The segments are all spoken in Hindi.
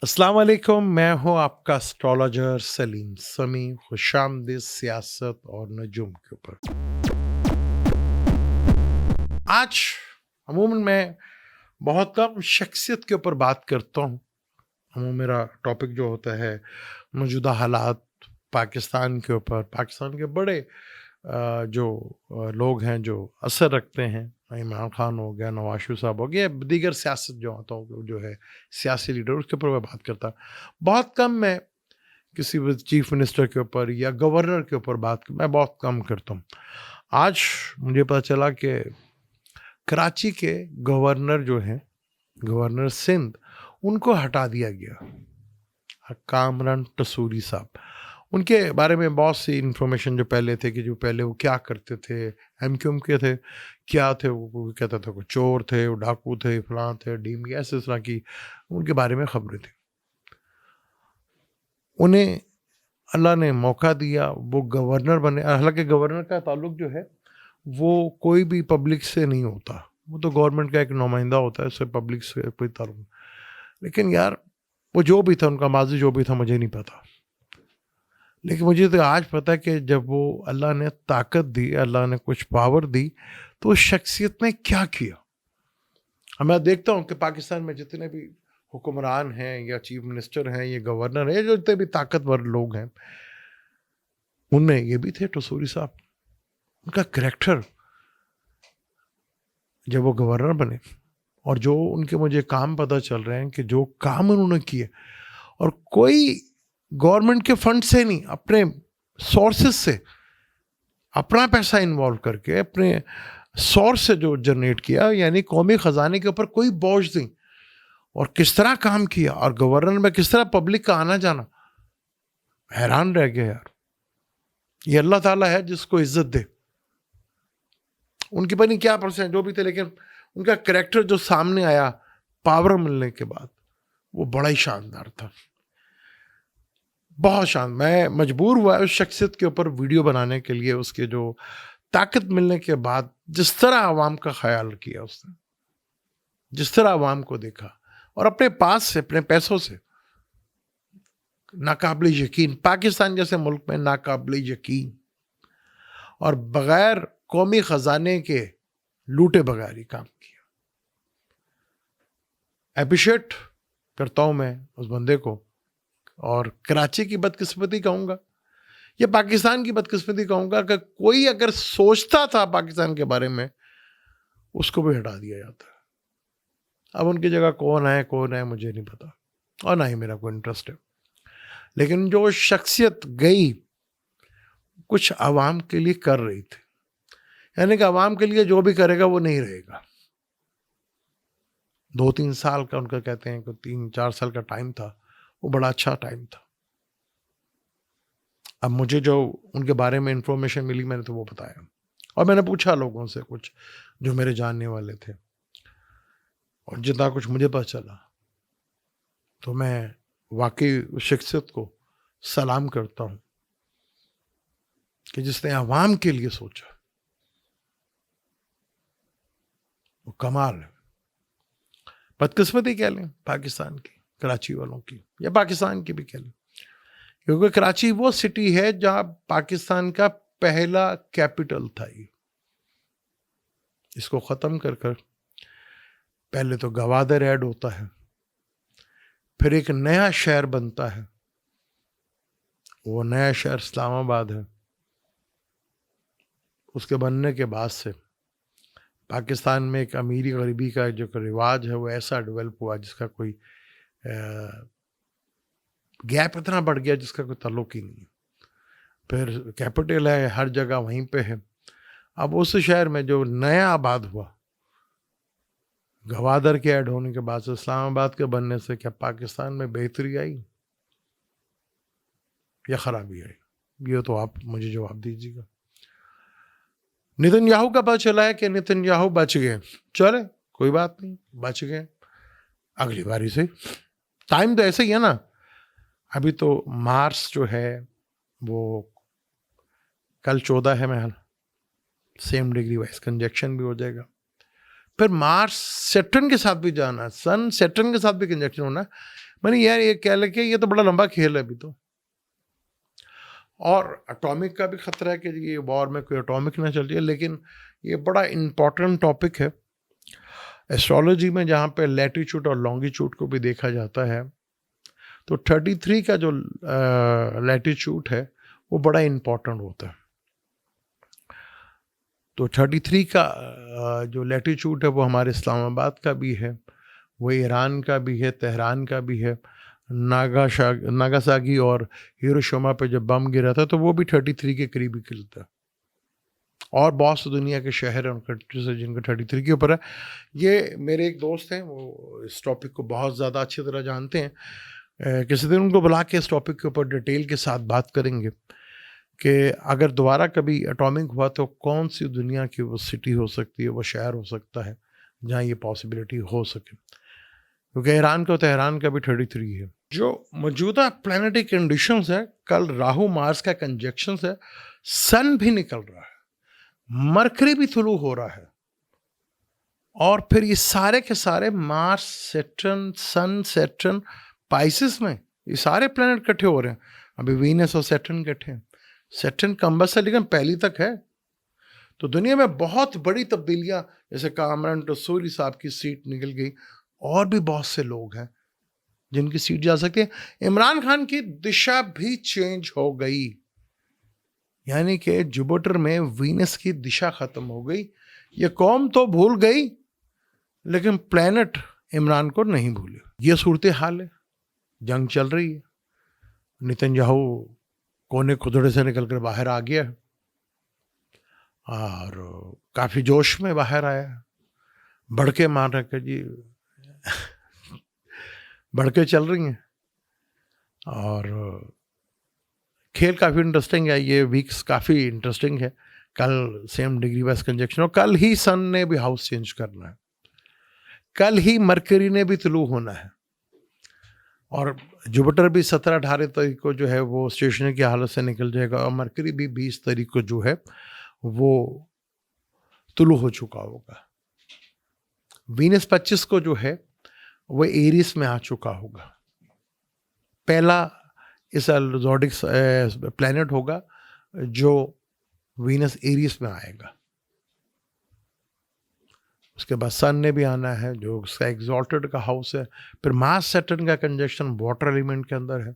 अस्सलाम वालेकुम, मैं हूं आपका एस्ट्रोलॉजर सलीम समी। खुशामदीद सियासत और नजूम के ऊपर। आज अमूमन मैं बहुत कम शख्सियत के ऊपर बात करता हूं। अमूमन मेरा टॉपिक जो होता है मौजूदा हालात पाकिस्तान के ऊपर, पाकिस्तान के बड़े जो लोग हैं जो असर रखते हैं। इमरान खान हो गया, नवाज शरीफ साहब हो गया, दीगर सियासत जो आता हो जो है सियासी लीडर, उसके ऊपर मैं बात करता। बहुत कम मैं किसी भी चीफ मिनिस्टर के ऊपर या गवर्नर के ऊपर मैं बहुत कम करता हूँ। आज मुझे पता चला कि कराची के गवर्नर जो हैं, गवर्नर सिंध, उनको हटा दिया गया। कामरान तसूरी साहब, उनके बारे में बहुत सी इंफॉर्मेशन जो पहले थे कि जो पहले वो क्या करते थे, एमक्यूएम के थे, क्या थे, वो कहता था, वो चोर थे, वो डाकू थे, फलां थे, डीम, ऐसे तरह की उनके बारे में खबरें थी। उन्हें अल्लाह ने मौका दिया, वो गवर्नर बने। हालांकि गवर्नर का ताल्लुक जो है वो कोई भी पब्लिक से नहीं होता, वो तो गवर्नमेंट का एक नुमाइंदा होता है, उससे पब्लिक से कोई ताल्लुक। लेकिन यार, वो जो भी था, उनका माजी जो भी था, मुझे नहीं पता। लेकिन मुझे तो आज पता है कि जब वो अल्लाह ने ताकत दी, अल्लाह ने कुछ पावर दी, तो उस शख्सियत ने क्या किया। मैं देखता हूँ कि पाकिस्तान में जितने भी हुक्मरान हैं या चीफ मिनिस्टर हैं या गवर्नर हैं, जो जितने भी ताकतवर लोग हैं, उनमें ये भी थे टसूरी साहब। उनका करैक्टर, जब वो गवर्नर बने और जो उनके मुझे काम पता चल रहे हैं कि जो काम उन्होंने किए, और कोई गवर्नमेंट के फंड से नहीं, अपने सोर्सेस से, अपना पैसा इन्वॉल्व करके, अपने सोर्स से जो जनरेट किया, यानी कौमी खजाने के ऊपर कोई बोझ नहीं, और किस तरह काम किया, और गवर्नर में किस तरह पब्लिक का आना जाना, हैरान रह गया यार। ये अल्लाह ताला है जिसको इज्जत दे। उनकी पता नहीं क्या परसेंट जो भी थे, लेकिन उनका करैक्टर जो सामने आया पावर मिलने के बाद, वो बड़ा ही शानदार था, बहुत शान। मैं मजबूर हुआ उस शख्सियत के ऊपर वीडियो बनाने के लिए। उसके जो ताकत मिलने के बाद जिस तरह आवाम का ख्याल किया उसने, जिस तरह आवाम को देखा, और अपने पास से, अपने पैसों से, नाकाबिल यकीन, पाकिस्तान जैसे मुल्क में नाकाबिल यकीन, और बगैर कौमी खजाने के लूटे बगैर ही काम किया। अप्रिशिएट करता हूं मैं उस बंदे को, और कराची की बदकिस्मती कहूंगा या पाकिस्तान की बदकिस्मती कहूंगा कि कोई अगर सोचता था पाकिस्तान के बारे में, उसको भी हटा दिया जाता है। अब उनकी जगह कौन है मुझे नहीं पता, और ना ही मेरा कोई इंटरेस्ट है। लेकिन जो शख्सियत गई, कुछ आवाम के लिए कर रही थी, यानी कि आवाम के लिए जो भी करेगा वो नहीं रहेगा। 2-3 साल का उनका, कहते हैं कि 3-4 साल का टाइम था, वो बड़ा अच्छा टाइम था। अब मुझे जो उनके बारे में इंफॉर्मेशन मिली, मैंने तो वो बताया, और मैंने पूछा लोगों से, कुछ जो मेरे जानने वाले थे, और जितना कुछ मुझे पता चला, तो मैं वाकई उस शख्सियत को सलाम करता हूँ कि जिसने आवाम के लिए सोचा। वो कमाल है। बदकिस्मती कह लें पाकिस्तान की, कराची वालों की, या पाकिस्तान की भी कह लें, क्योंकि कराची वो सिटी है जहां पाकिस्तान का पहला कैपिटल था। ये, इसको खत्म कर कर पहले तो गवादर ऐड होता है, फिर एक नया शहर बनता है, वो नया शहर इस्लामाबाद है। उसके बनने के बाद से पाकिस्तान में एक अमीरी गरीबी का जो रिवाज है वो ऐसा डेवलप हुआ जिसका कोई गैप इतना बढ़ गया जिसका कोई ताल्लुक ही नहीं। फिर कैपिटल है, हर जगह वहीं पे है। अब उस शहर में जो नया आबाद हुआ, गवादर के ऐड होने के बाद से, इस्लामाबाद के बनने से, क्या पाकिस्तान में बेहतरी आई या खराबी आई? ये तो आप मुझे जवाब दीजिएगा। नेतन्याहू का पता चला है कि नेतन्याहू बच गए। चले, कोई बात नहीं, बच गए, अगली बारी से। टाइम तो ऐसे ही है ना। अभी तो मार्स जो है वो कल 14 है, मैं सेम डिग्री वाइज कंजक्शन भी हो जाएगा। फिर मार्स सैटर्न के साथ भी जाना, सन सैटर्न के साथ भी कंजक्शन होना। मैंने यार ये कह लगे ये तो बड़ा लंबा खेल है अभी तो, और एटॉमिक का भी खतरा है कि ये वॉर में कोई एटॉमिक ना चल जाए। लेकिन ये बड़ा इम्पोर्टेंट टॉपिक है एस्ट्रोलॉजी में, जहाँ पे लैटिट्यूड और लॉन्गिट्यूड को भी देखा जाता है। तो 33 का जो लैटिट्यूड है वो बड़ा इम्पोर्टेंट होता है। तो 33 का जो लैटिट्यूड है वो हमारे इस्लामाबाद का भी है, वो ईरान का भी है, तेहरान का भी है। नागासाकी और हिरोशिमा पे जब बम गिरा था तो वो भी 33 के करीब ही गिरता है। और बहुत से दुनिया के शहर और कंट्रीज है जिनका 33 के ऊपर है। ये मेरे एक दोस्त हैं, वो इस टॉपिक को बहुत ज़्यादा अच्छी तरह जानते हैं। किसी दिन उनको बुला के इस टॉपिक के ऊपर डिटेल के साथ बात करेंगे कि अगर दोबारा कभी एटॉमिक हुआ तो कौन सी दुनिया की वो सिटी हो सकती है, वो शहर हो सकता है जहाँ ये पॉसिबिलिटी हो सके, क्योंकि ईरान का तेहरान का भी 33 है। जो मौजूदा प्लानिटरी कंडीशंस है, कल राहु मार्स का कंजक्शंस है, सन भी निकल रहा है, मरकरी भी तुलू हो रहा है, और फिर ये सारे के सारे मार्स, सैटर्न, सन, सैटर्न, पाइसिस में ये सारे प्लैनेट इकट्ठे हो रहे हैं। अभी वीनस और सैटर्न इकट्ठे हैं। सैटर्न कंबस है लेकिन पहली तक है। तो दुनिया में बहुत बड़ी तब्दीलियां, जैसे कामरान टसूरी साहब की सीट निकल गई, और भी बहुत से लोग हैं जिनकी सीट जा सकती है। इमरान खान की दिशा भी चेंज हो गई, यानी कि जुपिटर में वीनस की दिशा खत्म हो गई। ये कौम तो भूल गई लेकिन प्लैनेट इमरान को नहीं भूले। ये सूरत हाल है, जंग चल रही है। नेतन्याहू कोने खुदड़े से निकलकर बाहर आ गया और काफी जोश में बाहर आया, भड़के मार रखे जी भड़के चल रही हैं। और खेल काफ़ी इंटरेस्टिंग है, ये वीक्स काफ़ी इंटरेस्टिंग है। कल सेम डिग्री वाइज कंजक्शन, और कल ही सन ने भी हाउस चेंज करना है, कल ही मरकरी ने भी तुलू होना है, और जुपिटर भी 17-18 तारीख को जो है वो स्टेशनरी की हालत से निकल जाएगा, और मरकरी भी 20 तारीख को जो है वो तुलू हो चुका होगा। वीनस 25 को जो है वो एरिस में आ चुका होगा। पहला इस ज़ोडिक प्लैनेट होगा जो वीनस एरिस में आएगा। उसके बाद सन ने भी आना है जो उसका एग्जॉल्टेड का हाउस है। फिर मार्स सैटर्न का कंजक्शन वाटर एलिमेंट के अंदर है,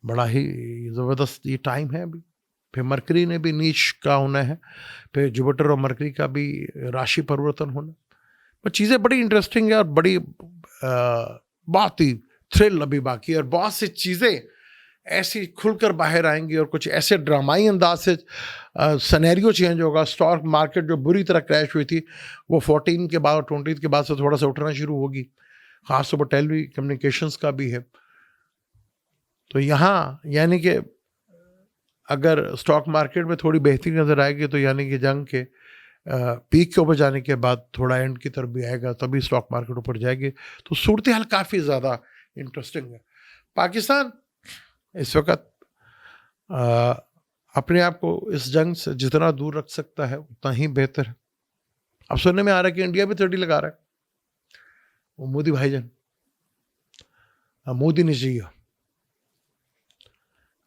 बड़ा ही ज़बरदस्त ये टाइम है अभी। फिर मरकरी ने भी नीच का होना है, फिर जुपिटर और मरकरी का भी राशि परिवर्तन होना। पर चीज़ें बड़ी इंटरेस्टिंग है और बड़ी बहुत ही थ्रिल अभी बाकी है, और बहुत सी चीज़ें ऐसी खुलकर बाहर आएंगी और कुछ ऐसे ड्रामाई अंदाज से सिनेरियो चेंज होगा। स्टॉक मार्केट जो बुरी तरह क्रैश हुई थी वो 14 के बाद, 20 के बाद से थोड़ा सा उठना शुरू होगी, खासतौर पर टेली कम्युनिकेशंस का भी है। तो यहाँ यानी कि अगर स्टॉक मार्केट में थोड़ी बेहतरी नज़र आएगी तो यानी कि जंग के पीक के ऊपर जाने के बाद थोड़ा एंड की तरफ भी आएगा, तभी स्टॉक मार्केट ऊपर जाएगी। तो सूरत हाल काफ़ी ज़्यादा इंटरेस्टिंग है। पाकिस्तान इस वक्त अपने आप को इस जंग से जितना दूर रख सकता है उतना ही बेहतर है। अब सुनने में आ रहा है कि इंडिया भी 30 लगा रहा है, वो मोदी भाईजान, मोदी ने चाहिए,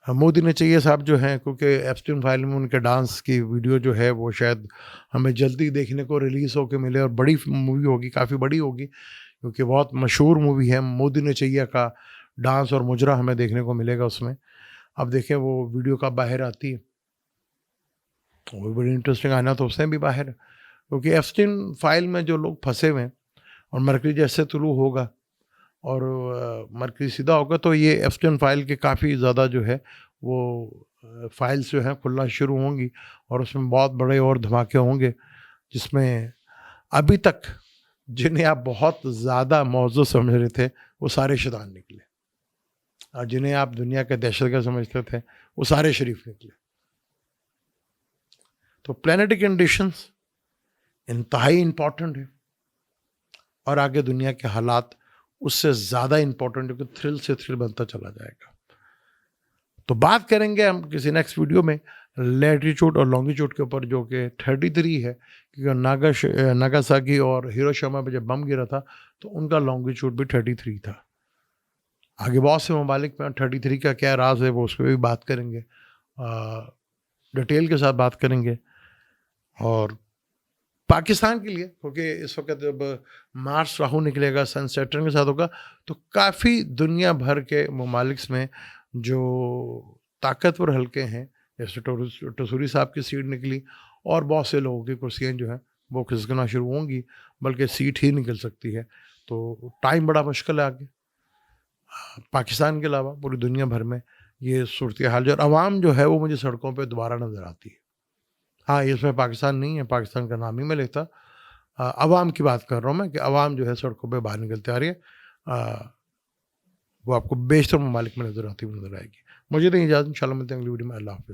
मोदी ने चाहिए साहब जो हैं, क्योंकि एप्स्टीन फाइल में उनके डांस की वीडियो जो है वो शायद हमें जल्दी देखने को रिलीज़ होकर मिले, और बड़ी मूवी होगी, काफ़ी बड़ी होगी, क्योंकि बहुत मशहूर मूवी है। मोदी ने चाहिए का डांस और मुजरा हमें देखने को मिलेगा उसमें। अब देखें वो वीडियो कब बाहर आती है, वो भी बड़ी इंटरेस्टिंग। आना तो उसने भी बाहर, क्योंकि एप्स्टीन फाइल में जो लोग फंसे हुए हैं, और मरकरी जैसे तुलू होगा और मरकरी सीधा होगा, तो ये एप्स्टीन फाइल के काफ़ी ज़्यादा जो है वो फाइल्स जो हैं खुलना शुरू होंगी, और उसमें बहुत बड़े और धमाके होंगे, जिसमें अभी तक जिन्हें आप बहुत ज़्यादा मौजूद समझ रहे थे वो सारे शैतान निकले, और जिन्हें आप दुनिया के दहशतगर्द समझते थे वो सारे शरीफ निकले। तो प्लैनेटरी कंडीशंस इंतहाई इम्पॉर्टेंट है, और आगे दुनिया के हालात उससे ज़्यादा इम्पोर्टेंट है, क्योंकि थ्रिल से थ्रिल बनता चला जाएगा। तो बात करेंगे हम किसी नेक्स्ट वीडियो में लैटिट्यूड और लॉन्गिट्यूड के ऊपर, जो कि 33 है, क्योंकि नागासाकी और हिरोशिमा पे जब बम गिरा था तो उनका लॉन्गिट्यूड भी 33 था। आगे बहुत से ममालिक में 33 का क्या राज है वो उस पर भी बात करेंगे, डिटेल के साथ बात करेंगे। और पाकिस्तान के लिए, क्योंकि इस वक्त जब मार्स राहु निकलेगा, सन सैटर्न के साथ होगा, तो काफ़ी दुनिया भर के ममालिक में जो ताकतवर हल्के हैं, जैसे टसूरी साहब की सीट निकली, और बहुत से लोगों की कुर्सियाँ जो हैं वो खिसकना शुरू होंगी, बल्कि सीट ही निकल सकती है। तो टाइम बड़ा मुश्किल है आगे। पाकिस्तान के अलावा पूरी दुनिया भर में ये सूरत हाल जो, और आवाम जो है वो मुझे सड़कों पे दोबारा नज़र आती है। हाँ, इसमें पाकिस्तान नहीं है, पाकिस्तान का नाम ही मैं लेता। अवाम की बात कर रहा हूँ मैं, कि अवाम जो है सड़कों पे बाहर निकलते आ रही है। वो आपको बेशतर ममालिक में नज़र आती हुई नज़र आएगी। मुझे तो इजाज़त, इंशाल्लाह मिलते हैं अगली वीडियो में। अल्लाह हाफ़िज़।